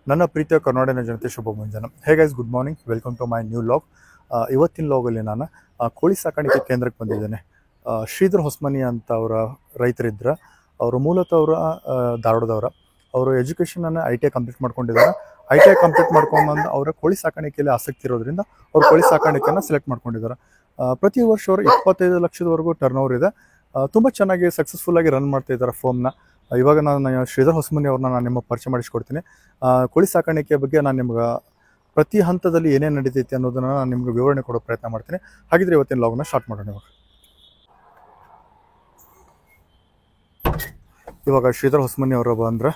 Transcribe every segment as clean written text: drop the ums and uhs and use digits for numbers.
ನನ್ನ ಪ್ರೀತಿಯ ಕರ್ನಾಟಕ ಜನತೆ ಶುಭ ಮುಂಜಾನೆ. Hey guys, good morning, welcome to my new log. ಇವತ್ತಿನ ಲಾಗಲ್ಲಿ ನಾನು ಕೋಳಿ ಸಾಕಾಣಿಕೆ ಕೇಂದ್ರಕ್ಕೆ ಬಂದಿದ್ದೇನೆ. ಶ್ರೀಧರ್ ಹೊಸ್ಮನಿ ಅಂತ ಅವರ ರೈತರಿದ್ದರು. ಅವರು ಮೂಲತಃ ಅವರು ಧಾರವಾಡದವರ. ಅವರು ಎಜುಕೇಷನನ್ನು ITI ಕಂಪ್ಲೀಟ್ ಮಾಡ್ಕೊಂಡಿದ್ದಾರೆ. ITI ಕಂಪ್ಲೀಟ್ ಮಾಡ್ಕೊಂಬಂದು ಅವರ ಕೋಳಿ ಸಾಕಾಣಿಕೆಯಲ್ಲಿ ಆಸಕ್ತಿ ಇರೋದ್ರಿಂದ ಅವರು ಕೋಳಿ ಸಾಕಾಣಿಕೆಯನ್ನು ಸೆಲೆಕ್ಟ್ ಮಾಡ್ಕೊಂಡಿದ್ದಾರೆ. ಪ್ರತಿ ವರ್ಷ ಅವರು 25 ಲಕ್ಷದವರೆಗೂ ಟರ್ನ್ ಓವರ್ ಇದೆ. ತುಂಬ ಚೆನ್ನಾಗಿ ಸಕ್ಸಸ್ಫುಲ್ಲಾಗಿ ರನ್ ಮಾಡ್ತಾ ಇದ್ದಾರೆ ಫಾರ್ಮ್ನ. ಇವಾಗ ನಾನು ಶ್ರೀಧರ್ ಹೊಸ್ಮನಿ ಅವ್ರನ್ನ ನಾನು ನಿಮಗೆ ಪರಿಚಯ ಮಾಡಿಸ್ಕೊಡ್ತೀನಿ. ಕೋಳಿ ಸಾಕಾಣಿಕೆ ಬಗ್ಗೆ ನಾನು ನಿಮ್ಗೆ ಪ್ರತಿ ಹಂತದಲ್ಲಿ ಏನೇನು ನಡೀತೈತಿ ಅನ್ನೋದನ್ನು ನಾನು ನಿಮ್ಗೆ ವಿವರಣೆ ಕೊಡೋ ಪ್ರಯತ್ನ ಮಾಡ್ತೀನಿ. ಹಾಗಿದ್ರೆ ಇವತ್ತಿನ ಲಾಗ್ನ ಸ್ಟಾರ್ಟ್ ಮಾಡೋಣ. ಇವಾಗ ಶ್ರೀಧರ್ ಹೊಸ್ಮನಿ ಅವರು ಬಂದ್ರೆ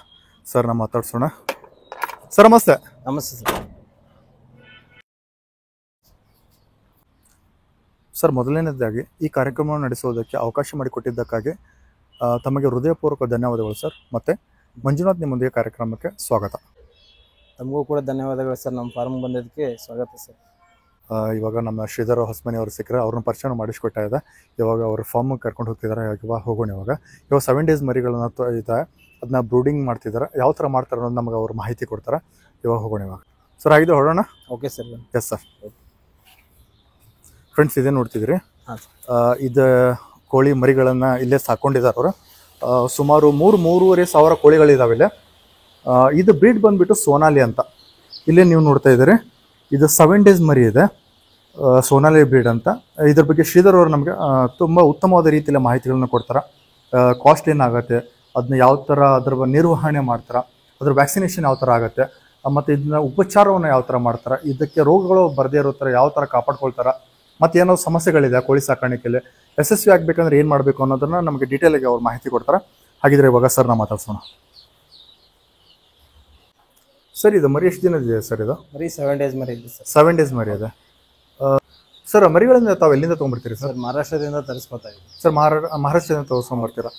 ಸರ್ ನಾವು ಮಾತಾಡ್ಸೋಣ. ಸರ್ ನಮಸ್ತೆ. ನಮಸ್ತೆ ಸರ್. ಸರ್, ಮೊದಲನೇದಾಗಿ ಈ ಕಾರ್ಯಕ್ರಮವನ್ನು ನಡೆಸುವುದಕ್ಕೆ ಅವಕಾಶ ಮಾಡಿಕೊಟ್ಟಿದ್ದಕ್ಕಾಗಿ ತಮಗೆ ಹೃದಯಪೂರ್ವಕ ಧನ್ಯವಾದಗಳು ಸರ್. ಮತ್ತು ಮಂಜುನಾಥ್, ನಿಮ್ಮೊಂದಿಗೆ ಕಾರ್ಯಕ್ರಮಕ್ಕೆ ಸ್ವಾಗತ. ತಮಗೂ ಕೂಡ ಧನ್ಯವಾದಗಳು ಸರ್. ನಮ್ಮ ಫಾರ್ಮ್ ಬಂದಿದ್ದಕ್ಕೆ ಸ್ವಾಗತ ಸರ್. ಇವಾಗ ನಮ್ಮ ಶ್ರೀಧರ್ ಹೊಸ್ಮನಿ ಅವರು ಸಿಕ್ಕರೆ ಅವ್ರನ್ನ ಪರಿಚಯ ಮಾಡಿಸ್ಕೊಟ್ಟ ಇದೆ. ಇವಾಗ ಅವ್ರ ಫಾರ್ಮ್ ಕರ್ಕೊಂಡು ಹೋಗ್ತಿದ್ದಾರೆ. ಇವಾಗ ಹೋಗೋಣ. ಇವಾಗ 7 ಡೇಸ್ ಮರಿಗಳನ್ನ ಇದೆ, ಅದನ್ನ ಬ್ರೂಡಿಂಗ್ ಮಾಡ್ತಿದ್ದಾರೆ. ಯಾವ ಥರ ಮಾಡ್ತಾರೆ ಅನ್ನೋದು ನಮಗೆ ಅವ್ರು ಮಾಹಿತಿ ಕೊಡ್ತಾರೆ. ಇವಾಗ ಹೋಗೋಣ. ಇವಾಗ ಸರ್ ಆಗಿದ್ದು ಹೊರಡೋಣ. Okay sir. Yes sir. Friends, ಇದೇ ನೋಡ್ತಿದ್ರಿ, ಹಾಂ. ಇದು ಕೋಳಿ ಮರಿಗಳನ್ನು ಇಲ್ಲೇ ಸಾಕೊಂಡಿದ್ದಾರೆ ಅವರು. ಸುಮಾರು 3-3.5 ಸಾವಿರ ಕೋಳಿಗಳಿದಾವೆ ಇಲ್ಲೇ. ಇದು ಬ್ರೀಡ್ ಬಂದುಬಿಟ್ಟು ಸೋನಾಲಿ ಅಂತ. ಇಲ್ಲೇ ನೀವು ನೋಡ್ತಾ ಇದ್ದೀರಿ, ಇದು 7 ಡೇಸ್ ಮರಿ ಇದೆ, ಸೋನಾಲಿ ಬ್ರೀಡ್ ಅಂತ. ಇದ್ರ ಬಗ್ಗೆ ಶ್ರೀಧರ್ ಅವರು ನಮಗೆ ತುಂಬ ಉತ್ತಮವಾದ ರೀತಿಯಲ್ಲಿ ಮಾಹಿತಿಗಳನ್ನ ಕೊಡ್ತಾರೆ. ಕಾಸ್ಟ್ ಏನಾಗುತ್ತೆ, ಅದನ್ನ ಯಾವ ಥರ ಅದ್ರ ನಿರ್ವಹಣೆ ಮಾಡ್ತಾರೆ, ಅದ್ರ ವ್ಯಾಕ್ಸಿನೇಷನ್ ಯಾವ ಥರ ಆಗುತ್ತೆ, ಮತ್ತು ಇದನ್ನ ಉಪಚಾರವನ್ನು ಯಾವ ಥರ ಮಾಡ್ತಾರೆ, ಇದಕ್ಕೆ ರೋಗಗಳು ಬರದೇ ಇರೋ ಥರ ಯಾವ ಥರ ಕಾಪಾಡ್ಕೊಳ್ತಾರೆ, ಮತ್ತು ಏನೋ ಸಮಸ್ಯೆಗಳಿದೆ ಕೋಳಿ ಸಾಕಾಣಿಕೆಯಲ್ಲಿ ಯಶಸ್ವಿ ಆಗಬೇಕಂದ್ರೆ ಏನು ಮಾಡಬೇಕು ಅನ್ನೋದನ್ನ ನಮಗೆ ಡೀಟೇಲಾಗಿ ಅವ್ರು ಮಾಹಿತಿ ಕೊಡ್ತಾರೆ. ಹಾಗಿದ್ರೆ ಇವಾಗ ಸರ್ ನಾವು ಮಾತಾಡ್ಸೋಣ. ಸರ್, ಇದು ಮರಿ ಎಷ್ಟು ದಿನದಿದೆ ಸರ್? ಇದು ಮರಿ 7 ಡೇಸ್ ಮರಿ ಇದೆ ಸರ್. 7 ಡೇಸ್ ಮರಿ ಇದೆ. ಸರ್, ಮರಿಗಳಿಂದ ತಾವು ಎಲ್ಲಿಂದ ತೊಗೊಂಡ್ಬರ್ತೀರಿ ಸರ್? ಮಹಾರಾಷ್ಟ್ರದಿಂದ ತರಿಸ್ಕೊತಾ ಇದ್ದೀವಿ ಸರ್. ಮಹಾರಾಷ್ಟ್ರದಿಂದ ತಗೊಂಡ್ಬರ್ತೀರಾ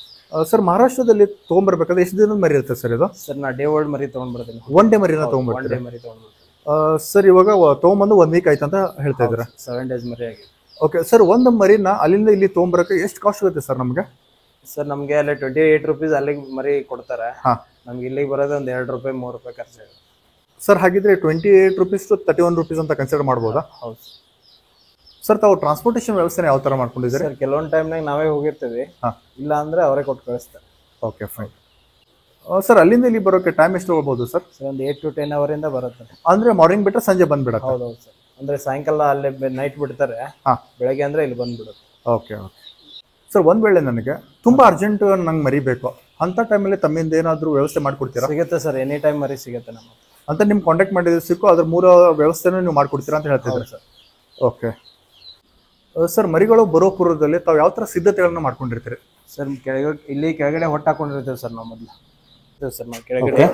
ಸರ್? ಮಹಾರಾಷ್ಟ್ರದಲ್ಲಿ ತೊಗೊಂಬರ್ಬೇಕಾದ್ರೆ ಎಷ್ಟು ದಿನದ ಮರಿ ಇರುತ್ತೆ ಸರ್ ಇದು? ಸರ್, ನಾ ಡೇ ಓಲ್ಡ್ ಮರಿ ತೊಗೊಂಡ್ಬರ್ತೀನಿ. 1 ಡೇ ಮರಿನ ತೊಗೊಂಡ್ಬರ್ತೀರಿ? ಮರಿ ತೊಗೊಂಡ್ಬರ್ತೀನಿ ಸರ್. ಇವಾಗ ತೊಗೊಂಬಂದು 1 ವೀಕ್ ಆಯ್ತು ಅಂತ ಹೇಳ್ತಾ ಇದ್ದೀರಾ? 7 ಡೇಸ್ ಮರಿ ಆಗಿದೆ. Okay sir. ಒಂದು ಮರಿನ ಅಲ್ಲಿಂದ ಇಲ್ಲಿ ತೊಗೊಂಬರಕ್ಕೆ ಎಷ್ಟು ಕಾಸ್ಟ್ ಆಗುತ್ತೆ ಸರ್ ನಮಗೆ? ಸರ್, ನಮಗೆ ಅಲ್ಲಿ 28 ರೂಪೀಸ್ ಅಲ್ಲಿಗೆ ಮರಿ ಕೊಡ್ತಾರೆ. ಹಾಂ. ನಮ್ಗೆ ಇಲ್ಲಿಗೆ ಬರೋದು ಒಂದು 2 ರೂಪಾಯಿ 3 ರೂಪಾಯಿ ಖರ್ಚಾಗುತ್ತೆ ಸರ್. ಹಾಗಿದ್ರೆ 28 ರೂಪೀಸ್ ಟು 31 ರೂಪೀಸ್ ಅಂತ ಕನ್ಸಿಡರ್ ಮಾಡ್ಬೋದಾ? ಹೌದು ಸರ್. ತಾವು ಟ್ರಾನ್ಸ್ಪೋರ್ಟೇಷನ್ ವ್ಯವಸ್ಥೆ ಯಾವ ಥರ ಮಾಡ್ಕೊಂಡಿದ್ದೀರಿ ಸರ್? ಕೆಲವೊಂದು ಟೈಮ್ನಾಗ ನಾವೇ ಹೋಗಿರ್ತೀವಿ, ಇಲ್ಲ ಅಂದ್ರೆ ಅವರೇ ಕೊಟ್ಟು ಕಳಿಸ್ತಾರೆ. Okay, fine. ಸರ್, ಅಲ್ಲಿಂದ ಇಲ್ಲಿ ಬರೋಕೆ ಟೈಮ್ ಎಷ್ಟು ಹೋಗ್ಬೋದು ಸರ್? ಸರ್, ಒಂದು 8 to 10 ಅವರಿಂದ ಬರುತ್ತೆ. ಅಂದ್ರೆ ಮಾರ್ನಿಂಗ್ ಬಿಟ್ಟರೆ ಸಂಜೆ ಬಂದ್ಬಿಡತ್ತೆ? ಹೌದೌದು ಸರ್. ಅಂದ್ರೆ ಸಾಯಂಕಾಲ ಅಲ್ಲೇ ನೈಟ್ ಬಿಡ್ತಾರೆ, ಬೆಳಗ್ಗೆ ಅಂದ್ರೆ ಇಲ್ಲಿ ಬಂದ್ಬಿಡುತ್ತೆ. Okay okay sir. ಒಂದ್ ವೇಳೆ ನನಗೆ ತುಂಬಾ ಅರ್ಜೆಂಟ್ ನಂಗೆ ಮರಿಬೇಕು ಅಂತ ಟೈಮಲ್ಲಿ ತಮ್ಮಿಂದ ಏನಾದರೂ ವ್ಯವಸ್ಥೆ ಮಾಡ್ಕೊಡ್ತೀರಾ? ಸಿಗುತ್ತೆ ಸರ್, ಎನಿ ಟೈಮ್ ಮರಿ ಸಿಗುತ್ತೆ ನಮ್ಮ ಅಂತ. ನಿಮ್ ಕಾಂಟ್ಯಾಕ್ಟ್ ಮಾಡಿದ್ರೆ ಸಿಕ್ಕು ಅದ್ರ 3 ವ್ಯವಸ್ಥೆನೂ ನೀವು ಮಾಡ್ಕೊಡ್ತೀರಾ ಅಂತ ಹೇಳ್ತಿದ್ದಾರೆ ಸರ್. Okay sir. ಮರಿಗಳು ಬರೋ ಪೂರ್ವದಲ್ಲಿ ತಾವು ಯಾವ ಥರ ಸಿದ್ಧತೆಗಳನ್ನ ಮಾಡ್ಕೊಂಡಿರ್ತೀರಿ ಸರ್? ಇಲ್ಲಿ ಕೆಳಗಡೆ ಹೊಟ್ಟು ಹಾಕೊಂಡಿರ್ತೇವೆ ಸರ್ ನಾವು ಮೊದಲು ಸರ್. ನಾವು ಕೆಳಗಡೆ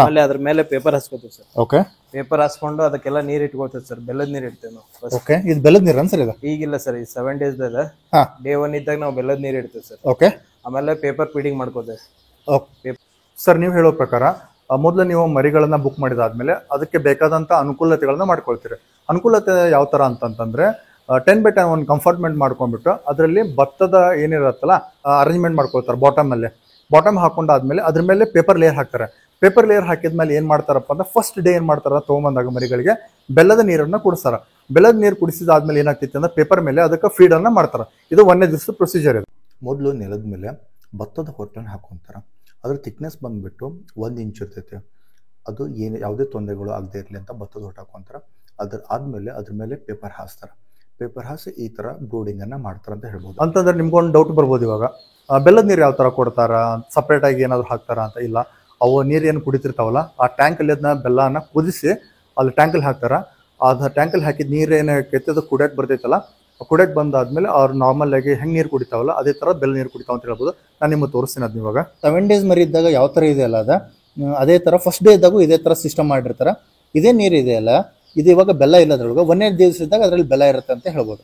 ಆಮೇಲೆ ಅದ್ರ ಮೇಲೆ ಪೇಪರ್ ಹಾಸ್ಕೋತೀವಿ ಸರ್. ಓಕೆ. ಪೇಪರ್ ಹಾಸ್ಕೊಂಡು ಅದಕ್ಕೆಲ್ಲ ನೀರು ಇಟ್ಕೊಳ್ತೇವೆ ಸರ್. ಬೆಲ್ಲದ ನೀರು ಇಡ್ತೇವೆ ನಾವು. ಓಕೆ. ಇದು ಬೆಲ್ಲದ ನೀರು ಸರ್? ಇದು ಈಗಿಲ್ಲ ಸರ್, ಈ 7 ಡೇಸ್ ಇದೆ. ಡೇ 1 ಇದ್ದಾಗ ನಾವು ಬೆಲ್ಲದ ನೀರು ಇಡ್ತೇವೆ ಸರ್. ಓಕೆ. ಆಮೇಲೆ ಪೇಪರ್ ಫೀಡಿಂಗ್ ಮಾಡ್ಕೋತೇವೆ. Okay sir. ನೀವು ಹೇಳೋ ಪ್ರಕಾರ ಮೊದಲು ನೀವು ಮರಿಗಳನ್ನ ಬುಕ್ ಮಾಡಿದಾದ್ಮೇಲೆ ಅದಕ್ಕೆ ಬೇಕಾದಂತ ಅನುಕೂಲತೆಗಳನ್ನ ಮಾಡ್ಕೊಳ್ತೀರಿ. ಅನುಕೂಲತೆ ಯಾವ ತರ ಅಂತಂದ್ರೆ 10x10 ಒಂದು ಕಂಫಾರ್ಟ್ಮೆಂಟ್ ಮಾಡ್ಕೊಂಡ್ಬಿಟ್ಟು ಅದರಲ್ಲಿ ಭತ್ತದ ಏನಿರತ್ತಲ್ಲ ಅರೇಂಜ್ಮೆಂಟ್ ಮಾಡ್ಕೊಳ್ತಾರೆ. ಬಾಟಮ್ ಹಾಕೊಂಡಾದ್ಮೇಲೆ ಅದ್ರ ಮೇಲೆ ಪೇಪರ್ ಲೇಯರ್ ಹಾಕ್ತಾರೆ. ಪೇಪರ್ ಲೇಯರ್ ಹಾಕಿದ್ಮೇಲೆ ಏನ್ ಮಾಡ್ತಾರಪ್ಪ ಅಂದ್ರೆ ಫಸ್ಟ್ ಡೇ ಏನ್ ಮಾಡ್ತಾರ, ತಗೊಂಬಂದಾಗ ಮರಿಗಳಿಗೆ ಬೆಲ್ಲದ ನೀರನ್ನ ಕುಡಿಸ್ತಾರ. ಬೆಲ್ಲದ ನೀರು ಕುಡಿಸಿದಾದ್ಮೇಲೆ ಏನಾಗ್ತೈತಿ ಅಂದ್ರೆ ಪೇಪರ್ ಮೇಲೆ ಅದಕ್ಕೆ ಫೀಡ್ ಅನ್ನ ಮಾಡ್ತಾರ. ಇದು 1ನೇ ದಿವಸದ ಪ್ರೊಸೀಜರ್ ಇದು. ಮೊದಲು ನೆಲದ ಮೇಲೆ ಭತ್ತದ ಹೊಟ್ಟನ್ನು ಹಾಕೊಂತಾರ. ಅದ್ರ ಥಿಕ್ನೆಸ್ ಬಂದ್ಬಿಟ್ಟು 1 ಇಂಚ್ ಇರ್ತೈತೆ. ಅದು ಏನು ಯಾವುದೇ ತೊಂದರೆಗಳು ಆಗದೆ ಇರಲಿ ಅಂತ ಭತ್ತದ ಹೊಟ್ಟು ಹಾಕೊಂತಾರ. ಆದ್ಮೇಲೆ ಅದ್ರ ಮೇಲೆ ಪೇಪರ್ ಹಾಸ್ತಾರ. ಪೇಪರ್ ಹಾಸಿ ಈ ತರ ಬ್ರೂಡಿಂಗ್ ಅನ್ನ ಮಾಡ್ತಾರ ಅಂತ ಹೇಳ್ಬೋದು. ಅಂತಂದ್ರೆ ನಿಮ್ಗೊಂದು ಡೌಟ್ ಬರ್ಬೋದು ಇವಾಗ, ಬೆಲ್ಲದ ನೀರು ಯಾವ ತರ ಕೊಡ್ತಾರ, ಸಪ್ರೇಟ್ ಆಗಿ ಏನಾದ್ರು ಹಾಕ್ತಾರ ಅಂತ. ಇಲ್ಲ, ಅವು ನೀರು ಏನು ಕುಡಿತಿರ್ತಾವಲ್ಲ ಆ ಟ್ಯಾಂಕಲ್ಲಿ ಅದನ್ನ ಬೆಲ್ಲನ ಕುದಿಸಿ ಅಲ್ಲಿ ಟ್ಯಾಂಕಲ್ಲಿ ಹಾಕ್ತಾರ. ಅದ ಟ್ಯಾಂಕಲ್ಲಿ ಹಾಕಿದ ನೀರು ಏನೈತಿ ಅದು ಕುಡಿಯಕ್ಕೆ ಬರ್ತೈತಲ್ಲ, ಕುಡಿಯಕ್ಕೆ ಬಂದಾದ್ಮೇಲೆ ಅವ್ರು ನಾರ್ಮಲ್ ಆಗಿ ಹೆಂಗೆ ನೀರು ಕುಡಿತಾವಲ್ಲ ಅದೇ ತರ ಬೆಲ್ಲ ನೀರು ಕುಡಿತಾವ ಅಂತ ಹೇಳ್ಬೋದು. ನಾನು ನಿಮಗೆ ತೋರಿಸ್ತೀನಿ ಅದನ್ನ. ಇವಾಗ 7 ಡೇಸ್ ಮರಿ ಇದ್ದಾಗ ಯಾವ ತರ ಇದೆಯಲ್ಲ ಅದೇ ತರ ಫಸ್ಟ್ ಡೇ ಇದ್ದಾಗೂ ಇದೇ ತರ ಸಿಸ್ಟಮ್ ಮಾಡಿರ್ತಾರ. ಇದೇ ನೀರು ಇದೆಯಲ್ಲ, ಇದು ಇವಾಗ ಬೆಲ್ಲ ಇಲ್ಲದ್ರೊಳಗೆ 1ನೇ ದಿವಸ ಇದ್ದಾಗ ಅದರಲ್ಲಿ ಬೆಲ್ಲ ಇರುತ್ತೆ ಅಂತ ಹೇಳ್ಬೋದು.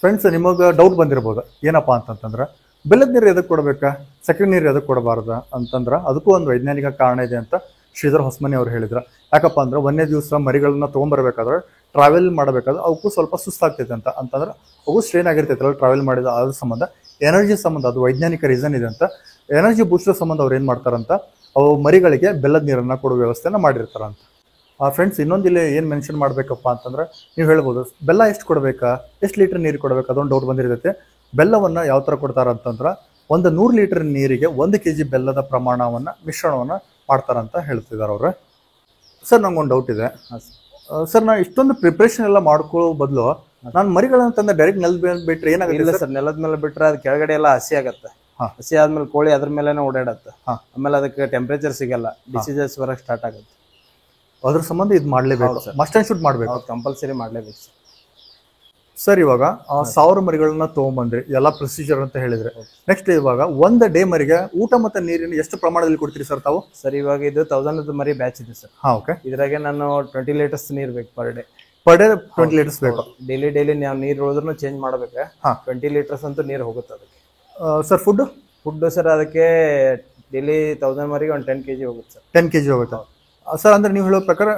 ಫ್ರೆಂಡ್ಸ್, ನಿಮಗೆ ಡೌಟ್ ಬಂದಿರ್ಬೋದು ಏನಪ್ಪಾ ಅಂತಂದ್ರೆ ಬೆಲ್ಲದ ನೀರು ಎದಕ್ಕೆ ಕೊಡಬೇಕಾ, ಸಕ್ಕರೆ ನೀರು ಎದಕ್ಕೆ ಕೊಡಬಾರ್ದ ಅಂತಂದ್ರೆ ಅದಕ್ಕೂ ಒಂದು ವೈಜ್ಞಾನಿಕ ಕಾರಣ ಇದೆ ಅಂತ ಶ್ರೀಧರ್ ಹೊಸ್ಮನಿ ಅವರು ಹೇಳಿದ್ರು. ಯಾಕಪ್ಪ ಅಂದ್ರೆ 1ನೇ ದಿವಸ ಮರಿಗಳನ್ನ ತೊಗೊಂಬರ್ಬೇಕಾದ್ರೆ ಟ್ರಾವೆಲ್ ಮಾಡಬೇಕಾದ್ರೆ ಅವಕ್ಕೂ ಸ್ವಲ್ಪ ಸುಸ್ತಾಗ್ತೈತೆ ಅಂತಂದ್ರೆ ಅವು ಸ್ಟ್ರೇನ್ ಆಗಿರ್ತೈತಲ್ಲ ಟ್ರಾವೆಲ್ ಮಾಡಿದ ಅದ್ರ ಸಂಬಂಧ, ಎನರ್ಜಿ ಸಂಬಂಧ, ಅದು ವೈಜ್ಞಾನಿಕ ರೀಸನ್ ಇದೆ ಅಂತ. ಎನರ್ಜಿ ಬೂಸ್ಟರ್ ಸಂಬಂಧ ಅವ್ರು ಏನು ಮಾಡ್ತಾರಂತ ಅವು ಮರಿಗಳಿಗೆ ಬೆಲ್ಲದ ನೀರನ್ನು ಕೊಡೋ ವ್ಯವಸ್ಥೆನ ಮಾಡಿರ್ತಾರ ಅಂತ. ಫ್ರೆಂಡ್ಸ್, ಇನ್ನೊಂದು ಇಲ್ಲಿ ಏನು ಮೆನ್ಷನ್ ಮಾಡಬೇಕಪ್ಪ ಅಂತಂದ್ರೆ, ನೀವು ಹೇಳ್ಬೋದು ಬೆಲ್ಲ ಎಷ್ಟು ಕೊಡಬೇಕಾ, ಎಷ್ಟು ಲೀಟರ್ ನೀರು ಕೊಡಬೇಕು, ಅದೊಂದು ಡೌಟ್ ಬಂದಿರ್ತೈತೆ. ಬೆಲ್ಲವನ್ನು ಯಾವ ಥರ ಕೊಡ್ತಾರ ಅಂತಂದ್ರೆ, ಒಂದು 100 ಲೀಟರ್ ನೀರಿಗೆ 1 kg ಬೆಲ್ಲದ ಪ್ರಮಾಣವನ್ನು ಮಿಶ್ರಣವನ್ನು ಮಾಡ್ತಾರಂತ ಹೇಳ್ತಿದ್ದಾರೆ ಅವರು. ಸರ್, ನಂಗೊಂದು ಡೌಟ್ ಇದೆ ಸರ್. ನಾನು ಇಷ್ಟೊಂದು ಪ್ರಿಪ್ರೇಷನ್ ಎಲ್ಲ ಮಾಡ್ಕೊಳ್ಳೋ ಬದಲು ನಾನು ಮರಿಗಳನ್ನ ತಂದ ಡೈರೆಕ್ಟ್ ನೆಲದ ಮೇಲೆ ಬಿಟ್ರೆ ಏನಾಗುತ್ತೆ? ಇಲ್ಲ ಸರ್, ನೆಲದ ಮೇಲೆ ಬಿಟ್ರೆ ಅದು ಕೆಳಗಡೆ ಎಲ್ಲ ಹಸಿ ಆಗತ್ತೆ. ಹಸಿ ಆದ್ಮೇಲೆ ಕೋಳಿ ಅದ್ರ ಮೇಲೆ ಓಡಾಡತ್ತೆ. ಆಮೇಲೆ ಅದಕ್ಕೆ ಟೆಂಪರೇಚರ್ ಸಿಗಲ್ಲ, ಡಿಸೀಸಸ್ ಬರಕ್ ಸ್ಟಾರ್ಟ್ ಆಗುತ್ತೆ. ಅದ್ರ ಸಂಬಂಧ ಇದು ಮಾಡ್ಲೇಬೇಕು, ಮಸ್ಟ್ ಅಂಡ್ ಶುಡ್ ಮಾಡ್ಬೇಕು, ಕಂಪಲ್ಸರಿ ಮಾಡ್ಲೇಬೇಕು ಸರ್. ಸರ್, ಇವಾಗ 1000 ಮರಿಗಳನ್ನ ತಗೊಂಬಂದ್ರಿ, ಎಲ್ಲ ಪ್ರೊಸೀಜರ್ ಅಂತ ಹೇಳಿದ್ರೆ, ನೆಕ್ಸ್ಟ್ ಇವಾಗ ಒಂದು ಡೇ ಮರಿಗೆ ಊಟ ಮತ್ತೆ ನೀರಿನ ಎಷ್ಟು ಪ್ರಮಾಣದಲ್ಲಿ ಕೊಡ್ತೀರಿ ಸರ್ ತಾವು? ಸರ್, ಇವಾಗ ಇದು 1000 ಮರಿ ಬ್ಯಾಚ್ ಇದೆ ಸರ್. ಓಕೆ. ಇದ್ರಾಗೆ ನಾನು 20 ಲೀಟರ್ಸ್ ನೀರ್ ಬೇಕು ಪರ್ ಡೇ. 20 ಲೀಟರ್ಸ್ ಬೇಕು. ಡೈಲಿ ನಾವು ನೀರ್ ಉಳಿದ್ರು ಚೇಂಜ್ ಮಾಡ್ಬೇಕು. 20 ಲೀಟರ್ಸ್ ಅಂತೂ ನೀರು ಹೋಗುತ್ತೆ ಅದಕ್ಕೆ. ಸರ್, ಫುಡ್ ಸರ್ ಅದಕ್ಕೆ ಡೈಲಿ 1000 ಮರಿಗೆ ಒಂದು 10 kg ಹೋಗುತ್ತೆ ಸರ್. 10 kg ಹೋಗುತ್ತೆ ಸರ್. ಅಂದ್ರೆ ನೀವು ಹೇಳೋ ಪ್ರಕಾರ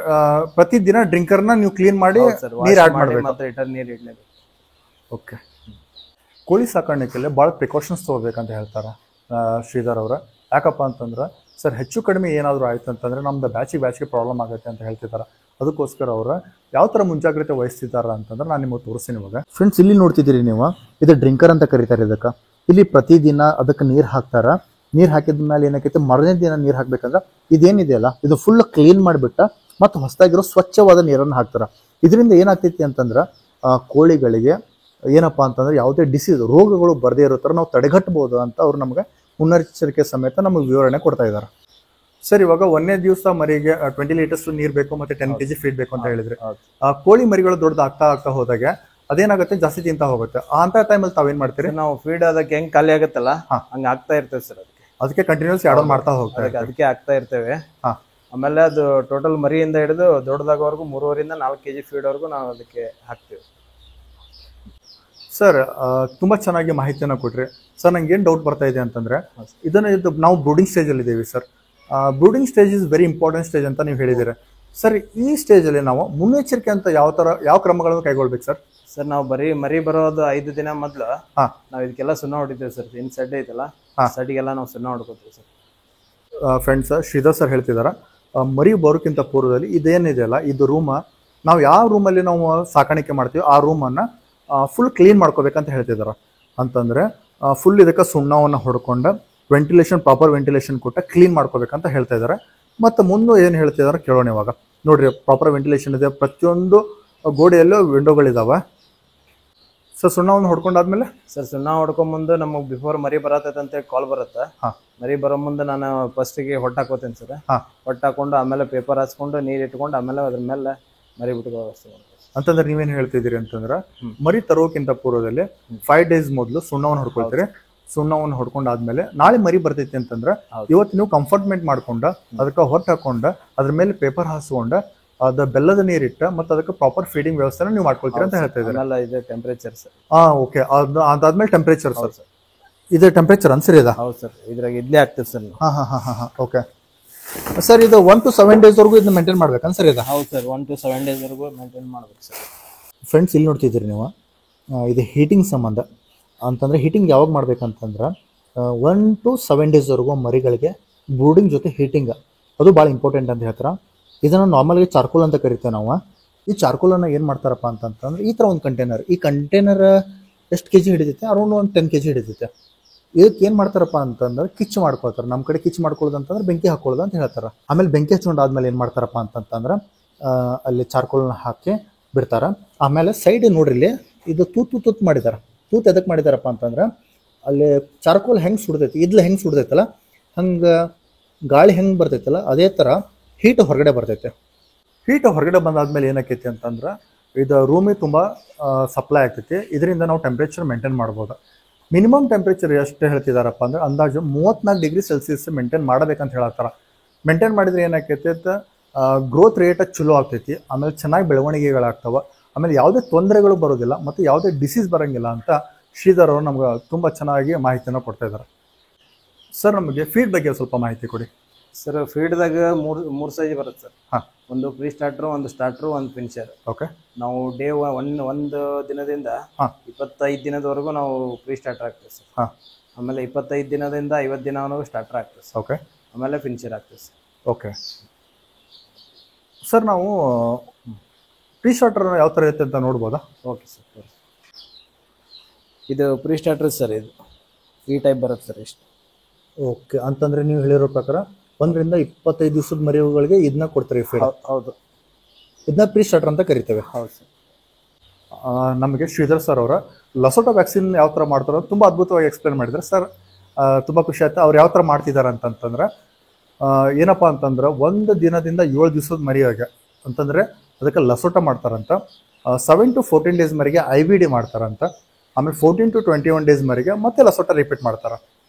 ಪ್ರತಿದಿನ ಡ್ರಿಂಕರ್ನ ನೀವು ಕ್ಲೀನ್ ಮಾಡಿ ನೀರು ಆಡ್ ಮಾಡಬೇಕು, ಮತ್ತೆ ರಿಟರ್ನ್ ನೀರು ಇಡಲೇಬೇಕು. ಓಕೆ. ಕೋಳಿ ಸಾಕಾಣಿಕೆಯಲ್ಲಿ ಭಾಳ ಪ್ರಿಕಾಷನ್ಸ್ ತೊಗೋಬೇಕಂತ ಹೇಳ್ತಾರೆ ಶ್ರೀಧರ್ ಅವರ. ಯಾಕಪ್ಪ ಅಂತಂದ್ರೆ ಸರ್, ಹೆಚ್ಚು ಕಡಿಮೆ ಏನಾದರೂ ಆಯ್ತು ಅಂತಂದ್ರೆ ನಮ್ದು ಬ್ಯಾಚಿಗೆ ಪ್ರಾಬ್ಲಮ್ ಆಗುತ್ತೆ ಅಂತ ಹೇಳ್ತಿದ್ದಾರೆ. ಅದಕ್ಕೋಸ್ಕರ ಅವರು ಯಾವ ಥರ ಮುಂಜಾಗ್ರತೆ ವಹಿಸ್ತಿದ್ದಾರೆ ಅಂತಂದ್ರೆ ನಾನು ನಿಮಗೆ ತೋರಿಸ್ತೀನಿ ಇವಾಗ. ಫ್ರೆಂಡ್ಸ್, ಇಲ್ಲಿ ನೋಡ್ತಿದ್ದೀರಿ ನೀವು, ಇದು ಡ್ರಿಂಕರ್ ಅಂತ ಕರೀತಾರೆ ಇದಕ್ಕೆ. ಇಲ್ಲಿ ಪ್ರತಿದಿನ ಅದಕ್ಕೆ ನೀರು ಹಾಕ್ತಾರ. ನೀರು ಹಾಕಿದ ಮೇಲೆ ಏನಾಕೈತೆ, ಮರನೇ ದಿನ ನೀರು ಹಾಕ್ಬೇಕಂದ್ರೆ ಇದೇನಿದೆಯಲ್ಲ ಇದು ಫುಲ್ ಕ್ಲೀನ್ ಮಾಡಿಬಿಟ್ಟ ಮತ್ತು ಹೊಸದಾಗಿರೋ ಸ್ವಚ್ಛವಾದ ನೀರನ್ನು ಹಾಕ್ತಾರೆ. ಇದರಿಂದ ಏನಾಗ್ತೈತಿ ಅಂತಂದ್ರೆ ಕೋಳಿಗಳಿಗೆ ಏನಪ್ಪ ಅಂತಂದ್ರೆ ಯಾವುದೇ ಡಿಸೀಸ್ ರೋಗಗಳು ಬರದೇ ಇರೋ ಥರ ನಾವು ತಡೆಗಟ್ಟಬಹುದು ಅಂತ ಅವ್ರು ನಮಗೆ ಮುನ್ನೆಚ್ಚರಿಕೆ ಸಮೇತ ನಮಗೆ ವಿವರಣೆ ಕೊಡ್ತಾ ಇದ್ದಾರೆ. ಸರ್, ಇವಾಗ 1ನೇ ದಿವಸ ಮರಿಗೆ 20 ಲೀಟರ್ಸ್ ನೀರು ಬೇಕು ಮತ್ತೆ 10 kg ಫೀಡ್ ಬೇಕು ಅಂತ ಹೇಳಿದ್ರೆ, ಕೋಳಿ ಮರಿಗಳು ದೊಡ್ಡದಾಗ್ತಾ ಹೋದಾಗೆ ಅದೇನಾಗುತ್ತೆ, ಜಾಸ್ತಿ ತಿಂತಾ ಹೋಗುತ್ತೆ. ಅಂತ ಟೈಮಲ್ಲಿ ತಾವೇನ್ ಮಾಡ್ತೀರಿ? ನಾವು ಫೀಡ್ ಅದಕ್ಕೆ ಹೆಂಗ್ ಖಾಲಿ ಆಗುತ್ತಲ್ಲ ಹಂಗ ಆಗ್ತಾ ಇರ್ತೇವೆ ಸರ್. ಅದಕ್ಕೆ ಕಂಟಿನ್ಯೂಸ್ ಆಡ್ ಮಾಡ್ತಾ ಹೋಗ್ತಾರೆ, ಅದಕ್ಕೆ ಆಗ್ತಾ ಇರ್ತೇವೆ. ಆಮೇಲೆ ಅದು ಟೋಟಲ್ ಮರಿಯಿಂದ ಹಿಡಿದು ದೊಡ್ಡದಾಗೋವರೆಗೂ 3.5 4 kg ಫೀಡ್ ವರೆಗೂ ನಾವು ಅದಕ್ಕೆ ಹಾಕ್ತೀವಿ. ಸರ್, ತುಂಬಾ ಚೆನ್ನಾಗಿ ಮಾಹಿತಿಯನ್ನು ಕೊಟ್ರಿ ಸರ್. ನಂಗೆ ಏನು ಡೌಟ್ ಬರ್ತಾ ಇದೆ ಅಂತಂದ್ರೆ, ಇದು ನಾವು ಬ್ರೂಡಿಂಗ್ ಸ್ಟೇಜ್ ಅಲ್ಲಿ ಇದ್ದೀವಿ sir. Brooding stage is very important stage ಅಂತ ನೀವು ಹೇಳಿದ್ದೀರಿ ಸರ್. ಈ ಸ್ಟೇಜ್ ಅಲ್ಲಿ ನಾವು ಮುನ್ನೆಚ್ಚರಿಕೆ ಅಂತ ಯಾವ ಕ್ರಮಗಳನ್ನು ಕೈಗೊಳ್ಬೇಕು ಸರ್? ಸರ್, ನಾವು ಮರಿ ಬರೋದು 5 ದಿನ ಮೊದ್ಲು ನಾವು ಇದಕ್ಕೆಲ್ಲ ಸುಣ್ಣ ಹೊಡಿತೀವಿ ಸರ್. ಇನ್ ಸೆಡ್ ಐತಲ್ಲ, ಸೆಡ್ಗೆಲ್ಲ ನಾವು ಸುಣ್ಣ ಹೊಡ್ಕೋತೀವಿ ಸರ್. ಫ್ರೆಂಡ್ಸ್, ಶ್ರೀಧರ್ ಸರ್ ಹೇಳ್ತಿದಾರ, ಮರಿ ಬರೋಕ್ಕಿಂತ ಪೂರ್ವದಲ್ಲಿ ಇದೇನಿದೆಯಲ್ಲ ಇದು ರೂಮ, ನಾವು ಯಾವ ರೂಮಲ್ಲಿ ನಾವು ಸಾಕಾಣಿಕೆ ಮಾಡ್ತೀವಿ ಆ ರೂಮನ್ನು ಫುಲ್ ಕ್ಲೀನ್ ಮಾಡ್ಕೋಬೇಕಂತ ಹೇಳ್ತಿದಾರ. ಅಂತಂದ್ರೆ ಫುಲ್ ಇದಕ್ಕೆ ಸುಣ್ಣವನ್ನು ಹೊಡ್ಕೊಂಡು ಪ್ರಾಪರ್ ವೆಂಟಿಲೇಷನ್ ಕೊಟ್ಟ ಕ್ಲೀನ್ ಮಾಡ್ಕೋಬೇಕಂತ ಹೇಳ್ತಾ ಇದ್ದಾರೆ. ಮತ್ತು ಮುಂದೆ ಏನು ಹೇಳ್ತಿದಾರೆ ಕೇಳೋಣ ಇವಾಗ. ನೋಡ್ರಿ, ಪ್ರಾಪರ್ ವೆಂಟಿಲೇಷನ್ ಇದೆ, ಪ್ರತಿಯೊಂದು ಗೋಡೆಯಲ್ಲೂ ವಿಂಡೋಗಳಿದಾವೆ. ಸರ್, ಸುಣ್ಣವನ್ನು ಹೊಡ್ಕೊಂಡಾದ್ಮೇಲೆ ಸರ್, ಸುಣ್ಣ ಹೊಡ್ಕೊಂಬಂದು ನಮಗೆ ಬಿಫೋರ್ ಮರಿ ಬರತ್ತೈತೆ ಅಂತ ಕಾಲ್ ಬರುತ್ತೆ. ಮರಿ ಬರೋ ಮುಂದೆ ನಾನು ಫಸ್ಟಿಗೆ ಹೊಟ್ಟಾಕೋತೇನೆ ಸರ್. ಹೊಟ್ಟಾಕೊಂಡು ಆಮೇಲೆ ಪೇಪರ್ ಹಾಸ್ಕೊಂಡು ನೀರು ಇಟ್ಕೊಂಡು ಆಮೇಲೆ ಅದ್ರ ಮೇಲೆ ಮರಿ ಬಿಟ್ಟು ವ್ಯವಸ್ಥೆ ಮಾಡ್ತೀವಿ. ಅಂತಂದ್ರೆ ನೀವೇನು ಹೇಳ್ತಿದ್ದೀರಿ ಅಂತಂದ್ರೆ, ಮರಿ ತರೋಕ್ಕಿಂತ ಪೂರ್ವದಲ್ಲಿ 5 days ಮೊದಲು ಸುಣ್ಣವನ್ನು ಹೊಡ್ಕೊಳ್ತೀರಿ. ಸುಣ್ಣವನ್ನು ಹೊಡ್ಕೊಂಡಾದ್ಮೇಲೆ ನಾಳೆ ಮರಿ ಬರ್ತೈತಿ ಅಂತಂದ್ರೆ ಇವತ್ತು ನೀವು ಕಂಫರ್ಟ್ಮೆಂಟ್ ಮಾಡ್ಕೊಂಡ ಅದಕ್ಕೆ ಹೊಟ್ಟು ಹಾಕೊಂಡ ಅದ್ರ ಮೇಲೆ ಪೇಪರ್ ಹಾಸ್ಕೊಂಡ ಅದ ಬೆಲ್ಲದ ನೀರಿಟ್ಟ ಮತ್ತೆ ಅದಕ್ಕೆ ಪ್ರಾಪರ್ ಫೀಡಿಂಗ್ ವ್ಯವಸ್ಥೆನ ನೀವು ಮಾಡ್ಕೊಳ್ತೀರಿ ಅಂತ ಹೇಳ್ತಾ ಇದ್ದಾರೆ. Temperature sir. ಓಕೆ. ಅದಾದ್ಮೇಲೆ ಟೆಂಪರೇಚರ್ ಸರ್. ಇದು ಟೆಂಪರೇಚರ್ ಅನ್ಸರಿ ಇದೆ? ಹೌದು ಸರ್, ಇದ್ರಾಗ ಇಡ್ಲಿ ಆಗ್ತದೆ ಸರ್. ಓಕೆ ಸರ್, ಇದು 1 to 7 days ವರೆಗೂ ಇದನ್ನ ಮೇಂಟೈನ್ ಮಾಡ್ಬೇಕು ಅನ್ಸರಿ ಇದೆ? ಹೌದು ಸರ್, 1 to 7 days ವರೆಗೂ ಮೇಂಟೈನ್ ಮಾಡ್ಬೇಕು ಸರ್. ಫ್ರೆಂಡ್ಸ್, ಇಲ್ಲಿ ನೋಡ್ತಿದ್ದೀರಿ ನೀವು, ಇದು ಹೀಟಿಂಗ್ ಸಂಬಂಧ ಅಂತಂದ್ರೆ ಹೀಟಿಂಗ್ ಯಾವಾಗ ಮಾಡ್ಬೇಕಂತಂದ್ರೆ 1 to 7 days ವರೆಗೂ ಮರಿಗಳಿಗೆ ಬ್ರೂಡಿಂಗ್ ಜೊತೆ ಹೀಟಿಂಗ್ ಅದು ಭಾಳ ಇಂಪಾರ್ಟೆಂಟ್ ಅಂತ ಹೇಳ್ತಾರೆ. ಇದನ್ನು ನಾರ್ಮಲ್ಗೆ ಚಾರ್ಕೋಲ್ ಅಂತ ಕರಿತೇವೆ ನಾವು. ಈ ಚಾರ್ಕೋಲನ್ನು ಏನು ಮಾಡ್ತಾರಪ್ಪ ಅಂತಂದ್ರೆ ಈ ಥರ ಒಂದು ಕಂಟೈನರ್, ಈ ಕಂಟೈನರ್ ಎಷ್ಟು kg ಹಿಡಿತೈತೆ? ಅರೌಂಡ್ ಒಂದು 10 kg ಹಿಡಿತೈತೆ. ಇದಕ್ಕೆ ಏನು ಮಾಡ್ತಾರಪ್ಪ ಅಂತಂದ್ರೆ ಕಿಚ್ಚು ಮಾಡ್ಕೊಳ್ತಾರೆ. ನಮ್ಮ ಕಡೆ ಕಿಚ್ಚು ಮಾಡ್ಕೊಳ್ಳೋದು ಅಂತಂದ್ರೆ ಬೆಂಕಿ ಹಾಕೊಳ್ಳೋದು ಅಂತ ಹೇಳ್ತಾರೆ. ಆಮೇಲೆ ಬೆಂಕಿ ಹಚ್ಕೊಂಡಾದ್ಮೇಲೆ ಏನು ಮಾಡ್ತಾರಪ್ಪ ಅಂತಂತಂದ್ರೆ ಅಲ್ಲಿ ಚಾರ್ಕೋಲ್ನ ಹಾಕಿ ಬಿಡ್ತಾರೆ. ಆಮೇಲೆ ಸೈಡ್ ನೋಡ್ರಿ, ಇದು ತೂತು ಮಾಡಿದ್ದಾರೆ. ತೂತು ಎದಕ್ಕೆ ಮಾಡಿದಾರಪ್ಪ ಅಂತಂದ್ರೆ ಅಲ್ಲಿ ಚಾರ್ಕೋಲ್ ಹೆಂಗೆ ಸುಡ್ತೈತಿ, ಇದ್ಲ ಹೆಂಗೆ ಸುಡ್ತೈತಲ್ಲ ಹಂಗೆ ಗಾಳಿ ಹೆಂಗೆ ಬರ್ತೈತಲ್ಲ ಅದೇ ಥರ ಹೀಟ್ ಹೊರಗಡೆ ಬರ್ತೈತೆ. ಹೀಟ್ ಹೊರಗಡೆ ಬಂದಾದ್ಮೇಲೆ ಏನಾಕೈತಿ ಅಂತಂದ್ರೆ ಇದು ರೂಮಿಗೆ ತುಂಬ ಸಪ್ಲೈ ಆಗ್ತೈತಿ. ಇದರಿಂದ ನಾವು ಟೆಂಪ್ರೇಚರ್ ಮೇಂಟೈನ್ ಮಾಡ್ಬೋದು. ಮಿನಿಮಮ್ ಟೆಂಪ್ರೇಚರ್ ಎಷ್ಟು ಹೇಳ್ತಿದಾರಪ್ಪ ಅಂದ್ರೆ ಅಂದಾಜು 34 ಡಿಗ್ರಿ ಸೆಲ್ಸಿಯಸ್ ಮೇಂಟೈನ್ ಮಾಡಬೇಕಂತ ಹೇಳತ್ತಾರ. ಮೇಂಟೈನ್ ಮಾಡಿದ್ರೆ ಏನಾಕೈತಿ, ಗ್ರೋತ್ ರೇಟ್ ಚಲೋ ಆಗ್ತೈತಿ. ಆಮೇಲೆ ಚೆನ್ನಾಗಿ ಬೆಳವಣಿಗೆಗಳಾಗ್ತಾವ. ಆಮೇಲೆ ಯಾವುದೇ ತೊಂದರೆಗಳು ಬರೋದಿಲ್ಲ ಮತ್ತು ಯಾವುದೇ ಡಿಸೀಸ್ ಬರೋಂಗಿಲ್ಲ ಅಂತ ಶ್ರೀಧರ್ ಅವರು ನಮ್ಗೆ ತುಂಬ ಚೆನ್ನಾಗಿ ಮಾಹಿತಿಯನ್ನು ಕೊಡ್ತಾ ಇದ್ದಾರೆ. ಸರ್, ನಮಗೆ ಫೀಡ್ ಬಗ್ಗೆ ಸ್ವಲ್ಪ ಮಾಹಿತಿ ಕೊಡಿ ಸರ್. ಫೀಡ್ದಾಗ ಮೂರು ಸೈಜ್ ಬರುತ್ತೆ ಸರ್. ಒಂದು ಪ್ರೀ ಸ್ಟಾರ್ಟರ್, ಒಂದು ಸ್ಟಾರ್ಟರ್, ಒಂದು ಫಿನಿಶರ್. ಓಕೆ. ನಾವು ಡೇ ಒಂದು ದಿನದಿಂದ 25 ದಿನದವರೆಗೂ ನಾವು ಪ್ರೀ ಸ್ಟಾರ್ಟರ್ ಆಗ್ತೀವಿ ಸರ್. ಆಮೇಲೆ 25 ದಿನದಿಂದ 50 ದಿನವರೆಗೂ ಸ್ಟಾರ್ಟರ್ ಆಗ್ತದೆ. ಓಕೆ. ಆಮೇಲೆ ಫಿನಿಶರ್ ಆಗ್ತದೆ ಸರ್. ಓಕೆ ಸರ್, ನಾವು ಪ್ರೀ ಸ್ಟಾರ್ಟರ್ ಯಾವ ಥರ ಇರುತ್ತೆ ಅಂತ ನೋಡ್ಬೋದಾ? Okay sir. ಇದು ಪ್ರೀ ಸ್ಟಾರ್ಟರ್ ಸರ್. ಇದು ಈ ಟೈಪ್ ಬರುತ್ತೆ ಸರ್. ಇಷ್ಟು ಓಕೆ, ಅಂತಂದರೆ ನೀವು ಹೇಳಿರೋ ಪ್ರಕಾರ 1 ರಿಂದ 25 ದಿವಸದ ಮರಿಗಳಿಗೆ ಇದನ್ನ ಕೊಡ್ತಾರೆ ಫೀಡ್. ಹೌದು, ಇದನ್ನ ಪ್ರೀ ಸ್ಟಾರ್ಟರ್ ಅಂತ ಕರಿತೇವೆ. ಹೌದು ಸರ್. ನಮಗೆ ಶ್ರೀಧರ್ ಸರ್ ಅವರ ಲಸೋಟಾ ವ್ಯಾಕ್ಸಿನ್ ಯಾವ ಥರ ಮಾಡ್ತಾರೋ ತುಂಬ ಅದ್ಭುತವಾಗಿ ಎಕ್ಸ್ಪ್ಲೇನ್ ಮಾಡಿದ್ದಾರೆ ಸರ್. ತುಂಬ ಖುಷಿ ಆಯ್ತು. ಅವ್ರು ಯಾವ ಥರ ಮಾಡ್ತಿದ್ದಾರೆ ಅಂತಂತಂದ್ರೆ ಏನಪ್ಪ ಅಂತಂದ್ರೆ 1 ದಿನದಿಂದ 7 ದಿವಸದ ಮರಿಯಾಗೆ ಅಂತಂದರೆ ಅದಕ್ಕೆ ಲಸೋಟ ಮಾಡ್ತಾರಂತ. 7 to 14 ಡೇಸ್ ಮರಿಗೆ IVD ಮಾಡ್ತಾರಂತ. ಆಮೇಲೆ 14 to 21 ಡೇಸ್ ಮರಿಗೆ ಮತ್ತೆ ಲಸೋಟ ರಿಪೀಟ್ ಮಾಡ್ತಾರೆ.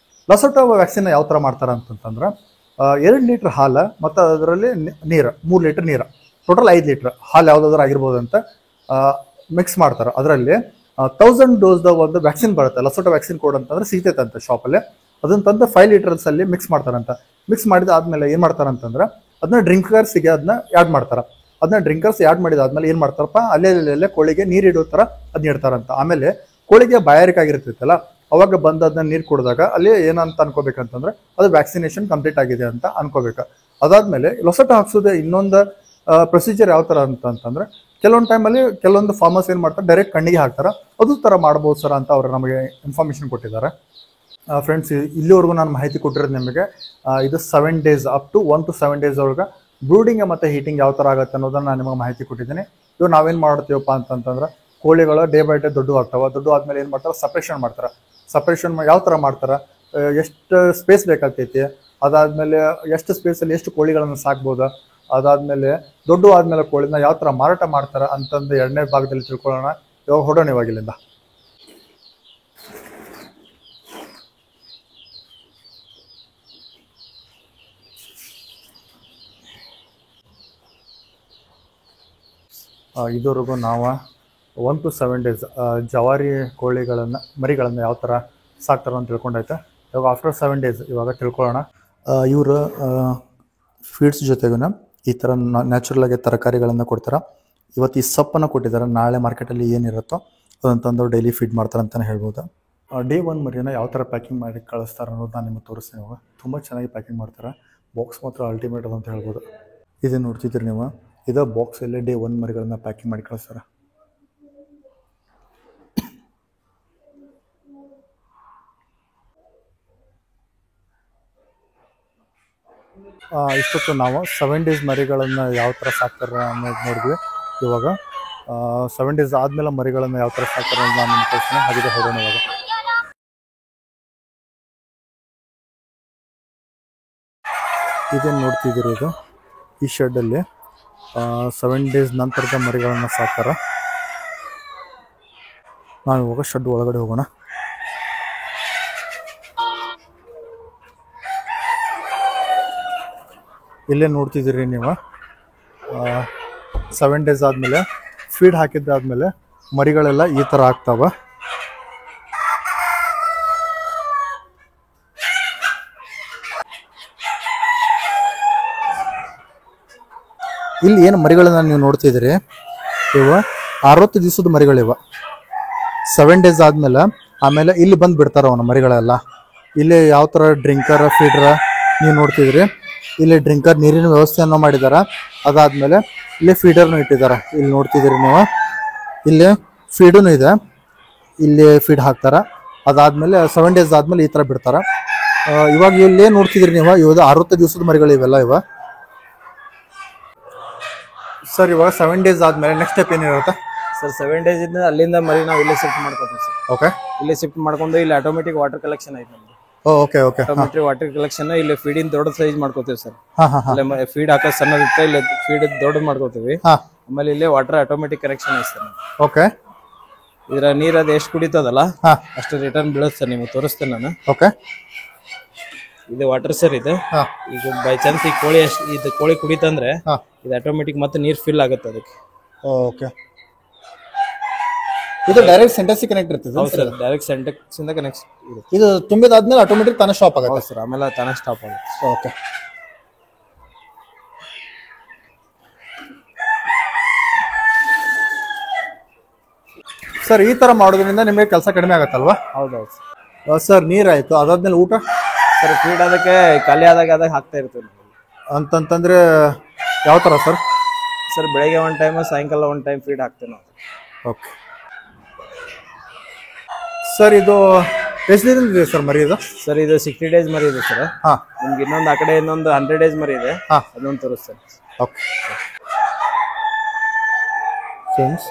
ಲಸೋಟ ವ್ಯಾಕ್ಸಿನ್ ಯಾವ ಥರ ಮಾಡ್ತಾರೆ ಅಂತಂತಂದ್ರೆ 2 ಲೀಟ್ರ್ ಹಾಲು ಮತ್ತು ಅದರಲ್ಲಿ ನೀರು 3 ಲೀಟ್ರ್ ನೀರು, ಟೋಟಲ್ 5 ಲೀಟ್ರ್ ಹಾಲು ಯಾವುದಾದ್ರೂ ಆಗಿರ್ಬೋದು ಅಂತ ಮಿಕ್ಸ್ ಮಾಡ್ತಾರೆ. ಅದರಲ್ಲಿ 1000 ಡೋಸ್ದ ಒಂದು ವ್ಯಾಕ್ಸಿನ್ ಬರುತ್ತೆ. ಲಸೋಟ ವ್ಯಾಕ್ಸಿನ್ ಕೋಡ್ ಅಂತಂದ್ರೆ ಸಿಗ್ತೈತೆ ಅಂತ ಶಾಪಲ್ಲಿ. ಅದನ್ನ ತಂದು 5 ಲೀಟರ್ಸಲ್ಲಿ ಮಿಕ್ಸ್ ಮಾಡ್ತಾರಂತ. ಮಿಕ್ಸ್ ಮಾಡಿದ ಆದಮೇಲೆ ಏನು ಮಾಡ್ತಾರಂತಂದ್ರೆ ಅದನ್ನ ಡ್ರಿಂಕರ್ಸಿಗೆ ಅದನ್ನ ಆ್ಯಡ್ ಮಾಡ್ತಾರೆ. ಅದನ್ನ ಡ್ರಿಂಕರ್ಸ್ ಆ್ಯಡ್ ಮಾಡಿದಾದ್ಮೇಲೆ ಏನು ಮಾಡ್ತಾರಪ್ಪ, ಅಲ್ಲೇ ಕೋಳಿಗೆ ನೀರು ಇಡೋ ಥರ ಅದನ್ನ ಇಡ್ತಾರಂತ. ಆಮೇಲೆ ಕೋಳಿಗೆ ಬಾಯಾರಿಕೆ ಆಗಿರ್ತೈತಲ್ಲ, ಅವಾಗ ಬಂದು ಅದನ್ನ ನೀರು ಕುಡಿದಾಗ ಅಲ್ಲಿ ಏನಂತ ಅನ್ಕೋಬೇಕಂತಂದ್ರೆ ಅದು ವ್ಯಾಕ್ಸಿನೇಷನ್ ಕಂಪ್ಲೀಟ್ ಆಗಿದೆ ಅಂತ ಅನ್ಕೋಬೇಕು. ಅದಾದ್ಮೇಲೆ ಲಸೋಟ ಹಾಕ್ಸೋದು ಇನ್ನೊಂದು ಪ್ರೊಸೀಜರ್ ಯಾವ ಥರ ಅಂತಂದ್ರೆ ಕೆಲವೊಂದು ಟೈಮಲ್ಲಿ ಕೆಲವೊಂದು ಫಾರ್ಮರ್ಸ್ ಏನು ಮಾಡ್ತಾರೆ, ಡೈರೆಕ್ಟ್ ಕಣ್ಣಿಗೆ ಹಾಕ್ತಾರೆ. ಅದು ಥರ ಮಾಡ್ಬೋದು ಸರ್ ಅಂತ ಅವರು ನಮಗೆ ಇನ್ಫಾರ್ಮೇಷನ್ ಕೊಟ್ಟಿದ್ದಾರೆ. ಫ್ರೆಂಡ್ಸ್, ಇಲ್ಲಿವರೆಗೂ ನಾನು ಮಾಹಿತಿ ಕೊಟ್ಟಿರೋದು ನಿಮಗೆ ಇದು 7 days up to 1 to 7 days ಒಳಗೆ ಬ್ರೂಡಿಂಗ್ ಮತ್ತು ಹೀಟಿಂಗ್ ಯಾವ ಥರ ಆಗುತ್ತೆ ಅನ್ನೋದನ್ನು ನಾನು ನಿಮಗೆ ಮಾಹಿತಿ ಕೊಟ್ಟಿದ್ದೀನಿ. ಇವಾಗ ನಾವೇನು ಮಾಡ್ತೀವಪ್ಪ ಅಂತಂತಂದ್ರೆ ಕೋಳಿಗಳು ಡೇ ಬೈ ಡೇ ದೊಡ್ಡ ಆಗ್ತಾವೆ. ದೊಡ್ಡ ಆದಮೇಲೆ ಏನು ಮಾಡ್ತಾರೆ, ಸಪ್ರೇಷನ್ ಮಾಡ್ತಾರೆ. ಸಪ್ರೇಷನ್ ಯಾವ ಥರ ಮಾಡ್ತಾರೆ, ಎಷ್ಟು ಸ್ಪೇಸ್ ಬೇಕಾಗ್ತೈತಿ, ಅದಾದಮೇಲೆ ಎಷ್ಟು ಸ್ಪೇಸಲ್ಲಿ ಎಷ್ಟು ಕೋಳಿಗಳನ್ನು ಸಾಕ್ಬೋದು, ಅದಾದಮೇಲೆ ದೊಡ್ಡ ಆದಮೇಲೆ ಕೋಳಿನ ಯಾವ ಥರ ಮಾರಾಟ ಮಾಡ್ತಾರೆ ಅಂತಂದು 2ನೇ ಭಾಗದಲ್ಲಿ ತಿಳ್ಕೊಳ್ಳೋಣ. ಇವಾಗ ಹೊಡೋಣ ಇವಾಗ ಇಲ್ಲಿಂದ. ಇದುವರೆಗೂ ನಾವು 1 to 7 ಡೇಸ್ ಜವಾರಿ ಕೋಳಿಗಳನ್ನು ಮರಿಗಳನ್ನು ಯಾವ ಥರ ಸಾಕ್ತಾರೆ ಅಂತ ತಿಳ್ಕೊಂಡೈತೆ. ಇವಾಗ ಆಫ್ಟರ್ 7 ಡೇಸ್ ಇವಾಗ ತಿಳ್ಕೊಳ್ಳೋಣ. ಇವರು ಫೀಡ್ಸ್ ಜೊತೆಗೂ ಈ ಥರ ನ್ಯಾಚುರಲಾಗಿ ತರಕಾರಿಗಳನ್ನು ಕೊಡ್ತಾರೆ. ಇವತ್ತು ಈ ಸೊಪ್ಪನ್ನು ಕೊಟ್ಟಿದ್ದಾರೆ, ನಾಳೆ ಮಾರ್ಕೆಟಲ್ಲಿ ಏನಿರುತ್ತೋ ಅದನ್ನು ತಂದು ಡೈಲಿ ಫೀಡ್ ಮಾಡ್ತಾರೆ ಅಂತಲೇ ಹೇಳ್ಬೋದು. ಡೇ 1 ಮರಿಯನ್ನು ಯಾವ ಥರ ಪ್ಯಾಕಿಂಗ್ ಮಾಡಿ ಕಳಿಸ್ತಾರೆ ಅನ್ನೋದು ನಾನು ನಿಮಗೆ ತೋರಿಸ್ತೀನಿ. ಇವಾಗ ತುಂಬ ಚೆನ್ನಾಗಿ ಪ್ಯಾಕಿಂಗ್ ಮಾಡ್ತಾರೆ. ಬಾಕ್ಸ್ ಮಾತ್ರ ಅಲ್ಟಿಮೇಟ್ ಅಂತ ಹೇಳ್ಬೋದು. ಇದನ್ನು ನೋಡ್ತಿದ್ದೀರಿ ನೀವು, ಇದು ಬಾಕ್ಸಲ್ಲಿ ಡೇ 1 ಮರಿಗಳನ್ನ ಪ್ಯಾಕಿಂಗ್ ಮಾಡಿ ಕಳಿಸ್ತಾರೆ. ಇಷ್ಟೊತ್ತು ನಾವು 7 ಡೇಸ್ ಮರಿಗಳನ್ನು ಯಾವ ಥರ ಸಾಕ್ತಾರೆ ಅನ್ನೋದು ನೋಡಿದ್ವಿ. ಇವಾಗ 7 ಡೇಸ್ ಆದಮೇಲೆ ಮರಿಗಳನ್ನು ಯಾವ ಥರ ಸಾಕ್ತಾರೆ ಅನ್ನೋದು ನಾನು ನಿಮ್ಗೆ ತೋರಿಸ್ತೀನಿ. ಹಾಗೆ ಹೊಡೋಣ ಇವಾಗ. ಇದೇನು ನೋಡ್ತಿದ್ದೀರಿ, ಇದು ಈ ಶೆಡ್ಡಲ್ಲಿ 7 ಡೇಸ್ ನಂತರದ ಮರಿಗಳನ್ನು ಸಾಕ್ತಾರೆ. ನಾವು ಇವಾಗ ಶೆಡ್ ಒಳಗಡೆ ಹೋಗೋಣ. ಇಲ್ಲೇ ನೋಡ್ತಿದ್ದೀರಿ ನೀವು, 7 ಡೇಸ್ ಆದಮೇಲೆ ಫೀಡ್ ಹಾಕಿದ್ದಾದ್ಮೇಲೆ ಮರಿಗಳೆಲ್ಲ ಈ ಥರ ಆಗ್ತಾವೆ. ಇಲ್ಲಿ ಏನು ಮರಿಗಳನ್ನ ನೀವು ನೋಡ್ತಿದ್ದೀರಿ, ಇವ 60 ದಿವಸದ ಮರಿಗಳಿವ. 7 ಡೇಸ್ ಆದಮೇಲೆ ಆಮೇಲೆ ಇಲ್ಲಿ ಬಂದು ಬಿಡ್ತಾರೆ ಅವನ ಮರಿಗಳೆಲ್ಲ. ಇಲ್ಲಿ ಯಾವ ಥರ ಡ್ರಿಂಕರ್ ಫೀಡ್ರ ನೀವು ನೋಡ್ತಿದ್ರಿ. ಇಲ್ಲಿ ಡ್ರಿಂಕರ್ ನೀರಿನ ವ್ಯವಸ್ಥೆಯನ್ನು ಮಾಡಿದ್ದಾರೆ. ಅದಾದಮೇಲೆ ಇಲ್ಲಿ ಫೀಡರ್ನು ಇಟ್ಟಿದ್ದಾರೆ. ಇಲ್ಲಿ ನೋಡ್ತಿದ್ದೀರಿ ನೀವು, ಇಲ್ಲಿ ಫೀಡೂ ಇದೆ. ಇಲ್ಲಿ ಫೀಡ್ ಹಾಕ್ತಾರೆ. ಅದಾದಮೇಲೆ 7 ಡೇಸ್ ಆದಮೇಲೆ ಈ ಥರ ಬಿಡ್ತಾರೆ. ಇವಾಗ ಇಲ್ಲೇ ನೋಡ್ತಿದ್ದೀರಿ ನೀವು, ಇವಾಗ 60 ದಿವಸದ ಮರಿಗಳು ಇವೆಲ್ಲ ಇವ. ಸರ್, ಇವಾಗ 7 ಡೇಸ್ ಆದಮೇಲೆ ನೆಕ್ಸ್ಟ್ ಸ್ಟೆಪ್ ಏನಿರುತ್ತೆ ಸರ್? 7 ಡೇಸ್ ಇಂದ ಅಲ್ಲಿಂದ ಮರಿ ನಾವು ಇಲ್ಲೇ ಶಿಫ್ಟ್ ಮಾಡ್ಕೋತೀವಿ ಸರ್. ಓಕೆ, ಇಲ್ಲೇ ಶಿಫ್ಟ್ ಮಾಡ್ಕೊಂಡು ಇಲ್ಲಿ ಆಟೋಮೆಟಿಕ್ ವಾಟರ್ ಕಲೆಕ್ಷನ್ ಐತೆ ನಮ್ದು. Okay okay, automatic water collection ಇಲ್ಲಿ ಫೀಡಿನ ದೊಡ್ಡ ಸೈಜ್ ಮಾಡ್ಕೋತೀವಿ ಸರ್. ಹಾಂ ಹಾಂ, ಫೀಡ್ ಹಾಕೋ ಸಣ್ಣದಿರುತ್ತೆ, ಇಲ್ಲಿ ಫೀಡ್ ದೊಡ್ಡ ಮಾಡ್ಕೋತೀವಿ. ಹಾಂ, ಆಮೇಲೆ ಇಲ್ಲೇ ವಾಟರ್ ಆಟೋಮೆಟಿಕ್ ಕರೆಕ್ಷನ್ ಐತೆ ಸರ್. ಓಕೆ, ಇದರ ನೀರ್ ಅದು ಎಷ್ಟು ಕುಡಿತದಲ್ಲ ಹಾಂ ಅಷ್ಟು ರಿಟರ್ನ್ ಬೀಳುತ್ತೆ ಸರ್. ನಿಮಗೆ ತೋರಿಸ್ತೇನೆ ನಾನು. ಓಕೆ, ಇದು ವಾಟರ್ ಸರ್. ಇದು ಹಾಂ, ಈಗ ಬೈ ಚಾನ್ಸ್ ಈ ಕೋಳಿ ಇದು ಕೋಳಿ ಕುಡಿತಂದ್ರೆ ಹಾಂ, ಇದು ಆಟೋಮೆಟಿಕ್ ಮತ್ತೆ ನೀರ್ ಫಿಲ್ ಆಗುತ್ತೆ ಅದಕ್ಕೆ. ಓಕೆ, ಇದು ಡೈರೆಕ್ಟ್ ಸೆಂಟೆನ್ಸಿಗೆ ಕನೆಕ್ಟ್ ಇರ್ತದೆ ಸರ್. ಡೈರೆಕ್ಟ್ ಸೆಂಟೆಕ್ಸ್ ಇಂದ ಕನೆಕ್ಟ್ ಇದು ತುಂಬಿದಾದ್ಮೇಲೆ ಆಟೋಮೆಟಿಕ್ ತಾನೇ ಸ್ಟಾಪ್ ಆಗುತ್ತೆ ಸರ್. ಆಮೇಲೆ ತಾನೇ ಸ್ಟಾಪ್ ಆಗುತ್ತೆ. ಓಕೆ, ಸರ್ ಈ ತರ ಮಾಡೋದ್ರಿಂದ ನಿಮಗೆ ಕೆಲಸ ಕಡಿಮೆ ಆಗತ್ತಲ್ವಾ? ಹೌದೌದು ಸರ್, ನೀರಾಯ್ತು, ಅದಾದ್ಮೇಲೆ ಊಟ ಸರ್ ಫೀಡ್ ಅದಕ್ಕೆ ಖಾಲಿ ಆದಾಗ ಹಾಕ್ತಾ ಇರ್ತೀವಿ ಅಂತಂತಂದ್ರೆ ಯಾವ ಥರ ಸರ್? ಸರ್ ಬೆಳಗ್ಗೆ ಒಂದು ಟೈಮ್ ಸಾಯಂಕಾಲ ಒಂದು ಟೈಮ್ ಫೀಡ್ ಹಾಕ್ತೀವಿ ನಾವು. ಓಕೆ ಸರ್, ಇದು ಎಷ್ಟು ದಿನದಿಂದ ಇದೆ ಸರ್ ಮರಿ ಇದು? ಸರ್ ಇದು 60 ಡೇಸ್ ಮರಿ ಇದೆ ಸರ್. ಹಾಂ, ನಿಮ್ಗೆ ಇನ್ನೊಂದು ಆ ಕಡೆ ಇನ್ನೊಂದು 100 ಡೇಸ್ ಮರಿ ಇದೆ. ಹಾಂ, ಅದೊಂದು ತೋರಿಸ್ತಾರೆ. ಓಕೆ ಫ್ರೆಂಡ್ಸ್,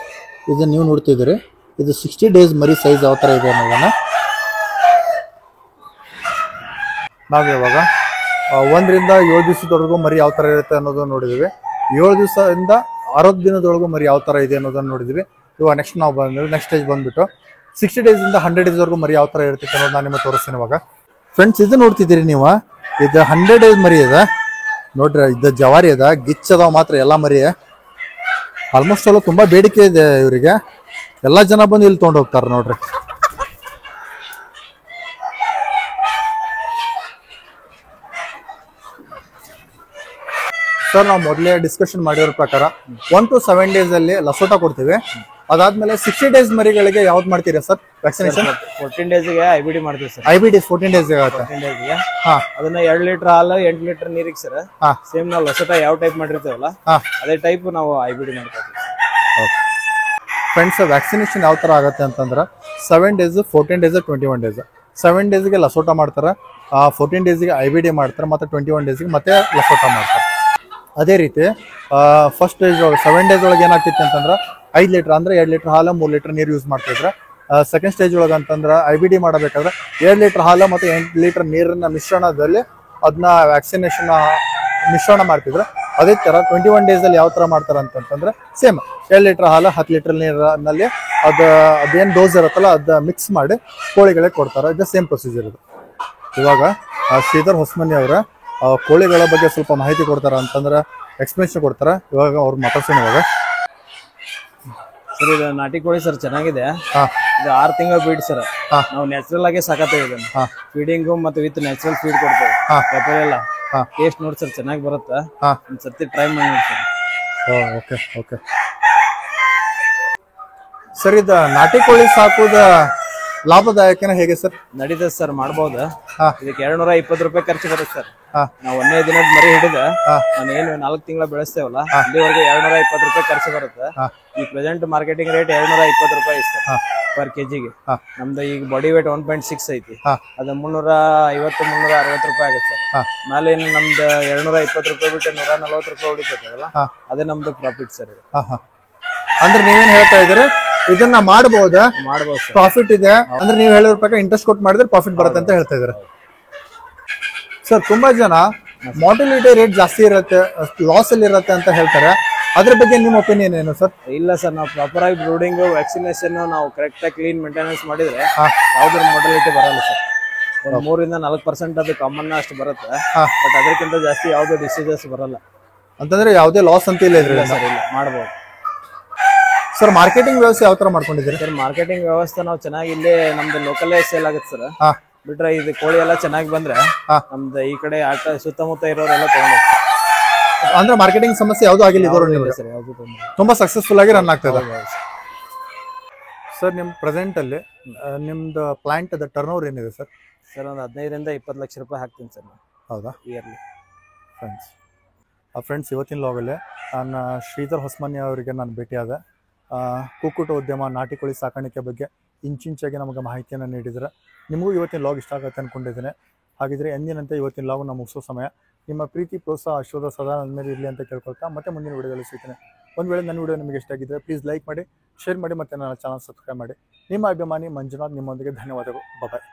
ಇದು ನೀವು ನೋಡ್ತಿದ್ದೀರಿ, ಇದು 60 ಡೇಸ್ ಮರಿ ಸೈಜ್ ಯಾವ ಥರ ಇದೆ ಅನ್ನೋದನ್ನ ನಾವು ಇವಾಗ 1 ರಿಂದ 7 ದಿವಸದವರೆಗೂ ಮರಿ ಯಾವ ಥರ ಇರುತ್ತೆ ಅನ್ನೋದನ್ನ ನೋಡಿದ್ದೀವಿ. 7 ದಿವಸದಿಂದ 60 ದಿನದೊಳಗೂ ಮರಿ ಯಾವ ಥರ ಇದೆ ಅನ್ನೋದನ್ನ ನೋಡಿದ್ದೀವಿ. ಇವಾಗ ನೆಕ್ಸ್ಟ್ ನಾವು ನೆಕ್ಸ್ಟ್ ಸ್ಟೇಜ್ ಬಂದ್ಬಿಟ್ಟು 60 ಡೇಸಿಂದ 100 ಡೇಸ್ವರೆಗೂ ಮರಿ ಯಾವ ಥರ ಇರುತ್ತೆ ಅನ್ನೋದು ನಾನು ನಿಮಗೆ ತೋರಿಸ್ತೀನಿ ಇವಾಗ. ಫ್ರೆಂಡ್ಸ್, ಇದು ನೋಡ್ತಿದ್ದೀರಿ ನೀವು, ಇದು 100 ಡೇಸ್ ಮರಿ ಇದೆ ನೋಡ್ರಿ. ಇದು ಜವಾರಿ ಅದ, ಗಿಚ್ ಅದಾವ ಮಾತ್ರ ಎಲ್ಲ ಮರಿ. ಆಲ್ಮೋಸ್ಟ್ ಎಲ್ಲ ತುಂಬಾ ಬೇಡಿಕೆ ಇದೆ ಇವರಿಗೆ, ಎಲ್ಲ ಜನ ಬಂದು ಇಲ್ಲಿ ತೊಗೊಂಡು ಹೋಗ್ತಾರೆ ನೋಡ್ರಿ. ಸರ್, ನಾವು ಮೊದಲೇ ಡಿಸ್ಕಷನ್ ಮಾಡಿರೋ ಪ್ರಕಾರ 1 to 7 ಡೇಸ್ ಅಲ್ಲಿ ಲಸೋಟ ಕೊಡ್ತೀವಿ. ಅದಾದ್ಮೇಲೆ 60 ಡೇಸ್ ಮರಿಗಳಿಗೆ ಯಾವ್ದು ಮಾಡ್ತೀರಾ ಸರ್ ವ್ಯಾಕ್ಸಿನೇಷನ್? 14 ಡೇಸ್ಗೆ IBD ಮಾಡ್ತೀವಿ ಸರ್. IBD 14 ಡೇಸ್ ಆಗುತ್ತೆ. 14 ಡೇಸ್ಗೆ ಹಾ, ಅದನ್ನ 2 ಲೀಟರ್ ಹಾಲು 8 ಲೀಟರ್ ನೀರಿಗೆ ಸರ್. ಹಾ, ಸೇಮ್ ನಾವು ಲಸೋಟ ಯಾವ ಟೈಪ್ ಮಾಡಿರ್ತೀವಲ್ಲ ಹಾ, ಅದೇ ಟೈಪ್ ನಾವು IBD ಮಾಡ್ತೀವಿ. ಫ್ರೆಂಡ್ಸ್, ವ್ಯಾಕ್ಸಿನೇಷನ್ ಯಾವ ಥರ ಆಗುತ್ತೆ ಅಂತಂದ್ರೆ 7 ಡೇಸ್, 14 ಡೇಸ್, 21 ಡೇಸ್. 7 ಡೇಸ್ಗೆ ಲಸೋಟ ಮಾಡ್ತಾರೆ, 14 ಡೇಸ್ಗೆ IBD ಮಾಡ್ತಾರೆ, ಮತ್ತು 21 ಡೇಸ್ಗೆ ಮತ್ತೆ ಲಸೋಟ ಮಾಡ್ತಾರೆ. ಅದೇ ರೀತಿ ಫಸ್ಟ್ ಡೇಸ್ ಒಳಗೆ 7 ಡೇಸ್ ಒಳಗೆ ಏನಾಗ್ತಿತ್ತು ಅಂತಂದ್ರೆ 5 ಲೀಟರ್ ಅಂದ್ರೆ 2 ಲೀಟರ್ ಹಾಲು 3 ಲೀಟರ್ ನೀರು ಯೂಸ್ ಮಾಡ್ತಿದ್ರೆ, ಸೆಕೆಂಡ್ ಸ್ಟೇಜ್ ಒಳಗೆ ಅಂತಂದ್ರೆ IBD ಮಾಡಬೇಕಾದ್ರೆ 2 ಲೀಟರ್ ಹಾಲು ಮತ್ತು 8 ಲೀಟರ್ ನೀರಿನ ಮಿಶ್ರಣದಲ್ಲಿ ಅದನ್ನ ವ್ಯಾಕ್ಸಿನೇಷನ್ ಮಿಶ್ರಣ ಮಾಡ್ತಿದ್ರೆ. ಅದೇ ಥರ 21 ಡೇಸಲ್ಲಿ ಯಾವ ಥರ ಮಾಡ್ತಾರೆ ಅಂತಂದ್ರೆ ಸೇಮ್ 2 ಲೀಟರ್ ಹಾಲು 10 ಲೀಟರ್ ನೀರಿನಲ್ಲಿ ಅದೇನು ಡೋಸ್ ಇರುತ್ತಲ್ಲ ಅದು ಮಿಕ್ಸ್ ಮಾಡಿ ಕೋಳಿಗಳಿಗೆ ಕೊಡ್ತಾರೆ. ಇದು ಸೇಮ್ ಪ್ರೊಸೀಜರ್ ಇದು. ಇವಾಗ ಶ್ರೀಧರ್ ಹೊಸಮನಿ ಅವರ ಕೋಳಿಗಳ ಬಗ್ಗೆ ಸ್ವಲ್ಪ ಮಾಹಿತಿ ಕೊಡ್ತಾರ ಅಂತಂದ್ರೆ ಎಕ್ಸ್ಪ್ಲೇಷನ್ ಕೊಡ್ತಾರ. ಇವಾಗ ಅವ್ರು ಮಾತಾಡ್ಸೋಣ ಇವಾಗ. ಸರ್, ಇದು ನಾಟಿ ಕೋಳಿ ಸರ್ ಚೆನ್ನಾಗಿದೆ. ಇದು 6 ತಿಂಗಳ ಬೀಡ್ ಸರ್. ನಾವು ನ್ಯಾಚುರಲ್ ಆಗಿ ಸಾಕತ್ತೇವೆ ಇದನ್ನ. ಫೀಡಿಂಗು ಮತ್ತು ವಿತ್ ನ್ಯಾಚುರಲ್ ಫೀಡ್ ಕೊಡ್ತೇವೆ. ಪೆಪರ್ ಎಲ್ಲ ಟೇಸ್ಟ್ ನೋಡಿ ಸರ್ ಚೆನ್ನಾಗಿ ಬರುತ್ತೆ. ಒಂದ್ ಸರ್ತಿ ಟ್ರೈ ಮಾಡಿ ನೋಡಿ ಸರ್. ಓಕೆ ಓಕೆ ಸರ್, ಇದು ನಾಟಿ ಕೋಳಿ ಸಾಕೋದ ಲಾಭದಾಯಕನ ಹೇಗೆ ಸರ್? ನಡೀತದೆ ಸರ್, ಮಾಡ್ಬೋದು. ಇದಕ್ಕೆ 220 ರೂಪಾಯಿ ಖರ್ಚು ಬರುತ್ತೆ ಸರ್. ನಾವು 1ನೇ ದಿನದ ಮರಿ ಹಿಡಿದ ನಾನು ಏನು 4 ತಿಂಗಳ ಬೆಳೆಸ್ತೇವಲ್ಲ ಅಲ್ಲಿವರೆಗೆ 220 ರೂಪಾಯಿ ಖರ್ಚು ಬರುತ್ತೆ. ಈ ಪ್ರೆಸೆಂಟ್ ಮಾರ್ಕೆಟಿಂಗ್ ರೇಟ್ 220 ರೂಪಾಯಿ ಸರ್ ಪರ್ ಕೆಜಿಗೆ. ನಮ್ದು ಈಗ ಬಾಡಿ ವೇಟ್ 1.6 ಐತಿ, ಅದು 350-360 ರೂಪಾಯಿ ಆಗುತ್ತೆ ಸರ್. ಮೇಲೆ ಏನು ನಮ್ದು 220 ರೂಪಾಯಿ ಬಿಟ್ಟು 140 ರೂಪಾಯಿ ಉಳಿತೈತಲ್ಲ, ಅದೇ ನಮ್ದು ಪ್ರಾಫಿಟ್ ಸರ್. ಅಂದ್ರೆ ನೀವೇನ್ ಹೇಳ್ತಾ ಇದ್ರೆ ಇದನ್ನ ಮಾಡಬಹುದು ಸರ್, ಪ್ರಾಫಿಟ್ ಇದೆ ಅಂದ್ರೆ ನೀವು ಹೇಳಿರೋ ಪ್ರಕಾರ ಇಂಟ್ರೆಸ್ಟ್ ಕೊಟ್ಟು ಮಾಡಿದ್ರೆ ಪ್ರಾಫಿಟ್ ಬರುತ್ತೆ ಅಂತ ಹೇಳ್ತಾ ಇದ್ದಾರೆ. ಸರ್, ತುಂಬಾ ಜನ ಮಾರ್ಟಿಲಿಟಿ ರೇಟ್ ಜಾಸ್ತಿ ಇರುತ್ತೆ, ಲಾಸ್ ಅಲ್ಲಿ ಇರುತ್ತೆ ಅಂತ ಹೇಳ್ತಾರೆ. ಅದ್ರ ಬಗ್ಗೆ ನಿಮ್ಮ ಒಪಿನಿಯನ್ ಏನು ಸರ್? ಇಲ್ಲ ಸರ್, ನಾವು ಪ್ರಾಪರ್ ಆಗಿ ಬ್ರೂಡಿಂಗ್ ವ್ಯಾಕ್ಸಿನೇಷನ್ ನಾವು ಕರೆಕ್ಟ್ ಆಗಿ ಕ್ಲೀನ್ ಮೇಂಟೆನೆನ್ಸ್ ಮಾಡಿದ್ರೆ ಯಾವ್ದ್ರ ಮಾರ್ಟಿಲಿಟಿ ಬರಲ್ಲ ಸರ್. ಒಂದು 3-4% ಅದು ಕಾಮನ್ ಅಷ್ಟು ಬರುತ್ತೆ, ಬಟ್ ಅದಕ್ಕಿಂತ ಜಾಸ್ತಿ ಯಾವ್ದು ಡಿಸೀಸಸ್ ಬರಲ್ಲ. ಅಂತಂದ್ರೆ ಯಾವುದೇ ಲಾಸ್ ಅಂತ ಇಲ್ಲ ಇದ್ರಲ್ಲಿ ಸರ್. ಇಲ್ಲ, ಮಾಡ್ಬೋದು ಸರ್. ಮಾರ್ಕೆಟಿಂಗ್ ವ್ಯವಸ್ಥೆ ಯಾವ ತರ ಮಾಡ್ಕೊಂಡಿದ್ದೀರಿ ಸರ್? ಮಾರ್ಕೆಟಿಂಗ್ ವ್ಯವಸ್ಥೆ ನಾವು ಚೆನ್ನಾಗಿ ಇಲ್ಲೇ ನಮ್ದು ಲೋಕಲ್ಲೇ ಸೇಲ್ ಆಗುತ್ತೆ ಸರ್. ಬಿಟ್ರೆ ಇದು ಕೋಳಿ ಎಲ್ಲ ಚೆನ್ನಾಗಿ ಬಂದ್ರೆ ನಮ್ದು ಈ ಕಡೆ ಸುತ್ತಮುತ್ತ ಇರೋರೆಲ್ಲ ತಗೊಂಡು ಅಂದ್ರೆ ಮಾರ್ಕೆಟಿಂಗ್ ಸಮಸ್ಯೆ ಯಾವ್ದು ಆಗಿಲ್ಲ ಸರ್. ಯಾವ್ದು ತುಂಬಾ ಸಕ್ಸಸ್ಫುಲ್ ಆಗಿ ರನ್ ಆಗ್ತದೆ ಸರ್. ನಿಮ್ ಪ್ರೆಸೆಂಟ್ ಅಲ್ಲಿ ನಿಮ್ದು ಪ್ಲಾಂಟ್ ಟರ್ನ್ ಓವರ್ ಏನಿದೆ ಸರ್? ಸರ್, ಒಂದು 15-20 ಲಕ್ಷ ರೂಪಾಯಿ ಹಾಕ್ತೀನಿ ಸರ್ ನಾನು. ಹೌದಾ? ಇಯರ್ಲಿ. ಫ್ರೆಂಡ್ಸ್, ಇವತ್ತಿನ ಲಾಗಲ್ಲಿ ನಾನು ಶ್ರೀಧರ್ ಹೊಸಮನಿ ಅವರಿಗೆ ನಾನು ಭೇಟಿಯಾದೆ. ಕುಕ್ಕುಟ ಉದ್ಯಮ, ನಾಟಿ ಕೋಳಿ ಸಾಕಾಣಿಕೆ ಬಗ್ಗೆ ಇಂಚಿಂಚಾಗಿ ನಮಗೆ ಮಾಹಿತಿಯನ್ನು ನೀಡಿದರೆ. ನಿಮಗೂ ಇವತ್ತಿನ ಲಾಗ್ ಇಷ್ಟ ಆಗುತ್ತೆ ಅಂದ್ಕೊಂಡಿದ್ದೇನೆ. ಹಾಗಿದ್ರೆ ಎಂದಿನಂತೆ ಇವತ್ತಿನ ಲಾಗ್ ನಾವು ಮುಗಿಸೋ ಸಮಯ. ನಿಮ್ಮ ಪ್ರೀತಿ, ಪ್ರೋತ್ಸಾಹ, ಆಶೀರ್ವಾದ ಸದಾ ನನ್ನ ಮೇಲೆ ಇರಲಿ ಅಂತ ಕೇಳ್ಕೊಳ್ತಾ ಮತ್ತೆ ಮುಂದಿನ ವಿಡಿಯೋದಲ್ಲಿ ಸಿಗ್ತೇನೆ. ಒಂದು ವೇಳೆ ನನ್ನ ವಿಡಿಯೋ ನಿಮಗೆ ಇಷ್ಟ ಆಗಿದ್ದರೆ ಪ್ಲೀಸ್ ಲೈಕ್ ಮಾಡಿ, ಶೇರ್ ಮಾಡಿ, ಮತ್ತು ನನ್ನ ಚಾನಲ್ ಸಬ್ಸ್ಕ್ರೈಬ್ ಮಾಡಿ. ನಿಮ್ಮ ಅಭಿಮಾನಿ ಮಂಜುನಾಥ್ ನಿಮ್ಮೊಂದಿಗೆ. ಧನ್ಯವಾದಗಳು. ಬಾಯ್.